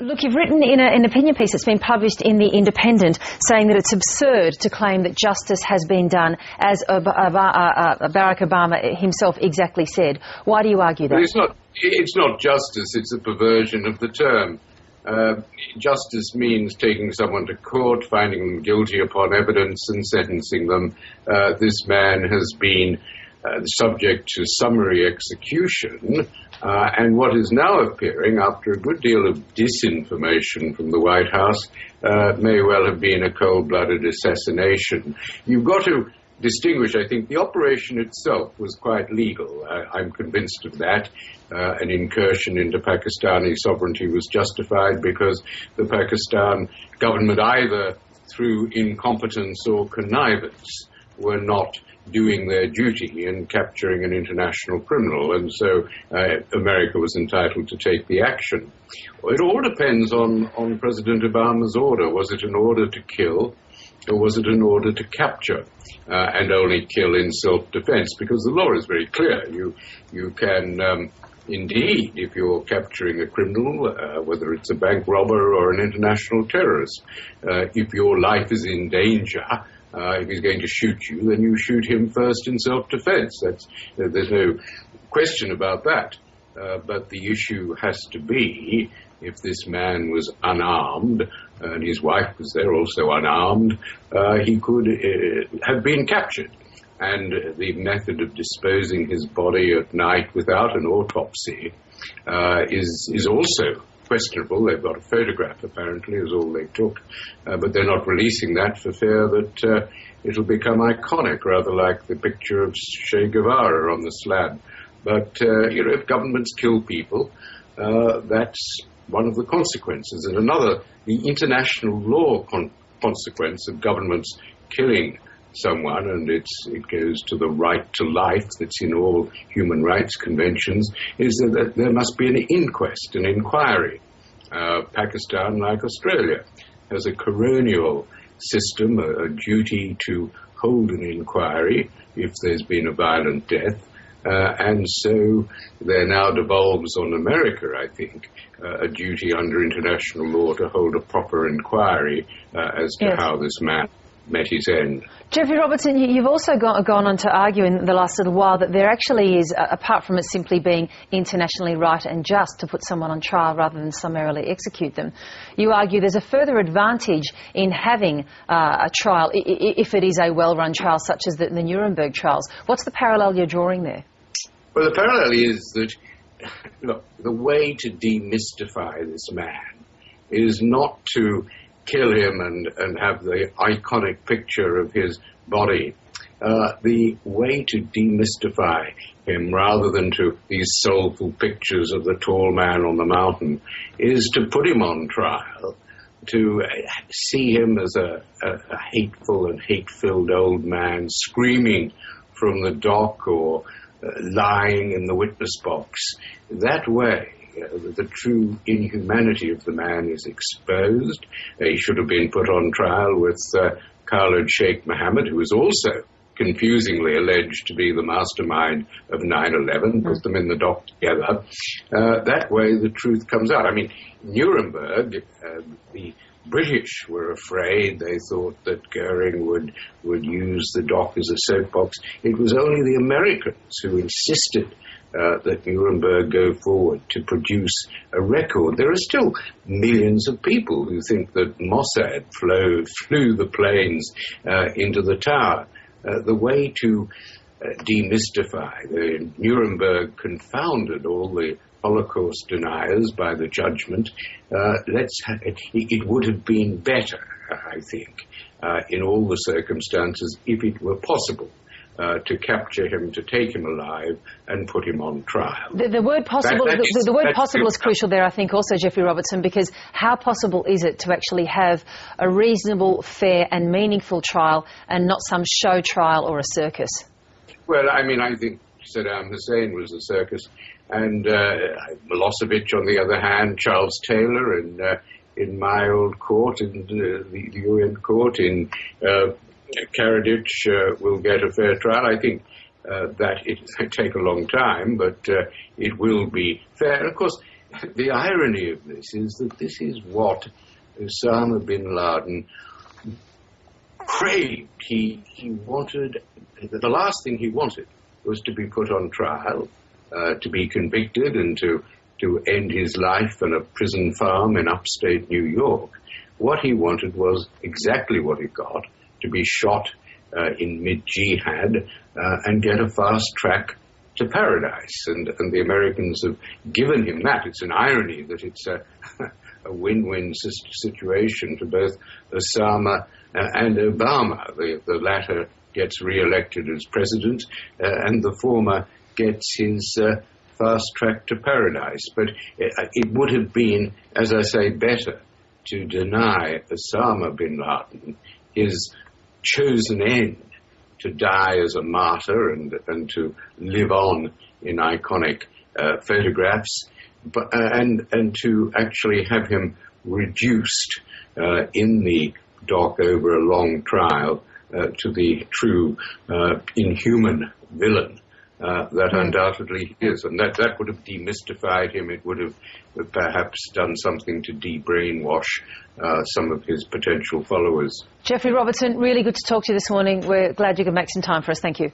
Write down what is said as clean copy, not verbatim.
Look, you've written in an opinion piece that's been published in The Independent saying that it's absurd to claim that justice has been done, as Barack Obama himself exactly said. Why do you argue that? It's not justice, it's a perversion of the term. Justice means taking someone to court, finding them guilty upon evidence and sentencing them. This man has been subject to summary execution, and what is now appearing, after a good deal of disinformation from the White House, may well have been a cold-blooded assassination. You've got to distinguish, I think, the operation itself was quite legal. I'm convinced of that. An incursion into Pakistani sovereignty was justified because the Pakistan government, either through incompetence or connivance, were not doing their duty in capturing an international criminal, and so America was entitled to take the action. It all depends on President Obama's order. Was it an order to kill, or was it an order to capture and only kill in self-defense? Because the law is very clear. You can indeed, if you're capturing a criminal, whether it's a bank robber or an international terrorist, if your life is in danger, if he's going to shoot you, then you shoot him first in self-defense. There's no question about that. But the issue has to be, if this man was unarmed, and his wife was there also unarmed, he could have been captured. And the method of disposing his body at night without an autopsy is also questionable. They've got a photograph, apparently, is all they took, but they're not releasing that for fear that it'll become iconic, rather like the picture of Che Guevara on the slab. But, if governments kill people, that's one of the consequences. And another, the international law consequence of governments killing someone, and it goes to the right to life that's in all human rights conventions, is that there must be an inquest, an inquiry. Pakistan, like Australia, has a coronial system, a duty to hold an inquiry if there's been a violent death. And so there now devolves on America, I think, a duty under international law to hold a proper inquiry as to how this man met his end. Geoffrey Robertson, you've also gone on to argue in the last little while that there actually is, apart from it simply being internationally right and just to put someone on trial rather than summarily execute them, you argue there's a further advantage in having a trial if it is a well-run trial such as the Nuremberg trials. What's the parallel you're drawing there? Well, the parallel is that, look, the way to demystify this man is not to kill him and have the iconic picture of his body. The way to demystify him, rather than to these soulful pictures of the tall man on the mountain, is to put him on trial, to see him as a hateful and hate-filled old man screaming from the dock or lying in the witness box. That way, the true inhumanity of the man is exposed. He should have been put on trial with Khalid Sheikh Mohammed, who was also confusingly alleged to be the mastermind of 9/11, put them in the dock together. That way the truth comes out. I mean, Nuremberg, the British were afraid. They thought that Goering would use the dock as a soapbox. It was only the Americans who insisted that Nuremberg go forward to produce a record. There are still millions of people who think that Mossad flew the planes into the tower. The way to demystify the Nuremberg confounded all the Holocaust deniers by the judgment. It would have been better, I think, in all the circumstances, if it were possible to capture him, to take him alive, and put him on trial. The word possible, the word possible is crucial there, I think, also, Geoffrey Robertson, because how possible is it to actually have a reasonable, fair and meaningful trial and not some show trial or a circus? Well, I mean, I think Saddam Hussein was a circus, and Milosevic, on the other hand, Charles Taylor in my old court, in the UN court, in Karadzic will get a fair trial. I think that it may take a long time, but it will be fair. And of course, the irony of this is that this is what Osama bin Laden craved. He wanted, the last thing he wanted was to be put on trial, to be convicted and to end his life in a prison farm in upstate New York. What he wanted was exactly what he got, to be shot in mid-jihad and get a fast track to paradise. And the Americans have given him that. It's an irony that it's a win-win situation for both Osama and Obama. The latter gets re-elected as president, and the former gets his fast track to paradise. But it would have been, as I say, better to deny Osama bin Laden his chosen end, to die as a martyr and to live on in iconic photographs, but and to actually have him reduced in the dock over a long trial to the true inhuman villain that undoubtedly he is. And that would have demystified him. It would have perhaps done something to de-brainwash some of his potential followers. Geoffrey Robertson, really good to talk to you this morning. We're glad you could make some time for us. Thank you.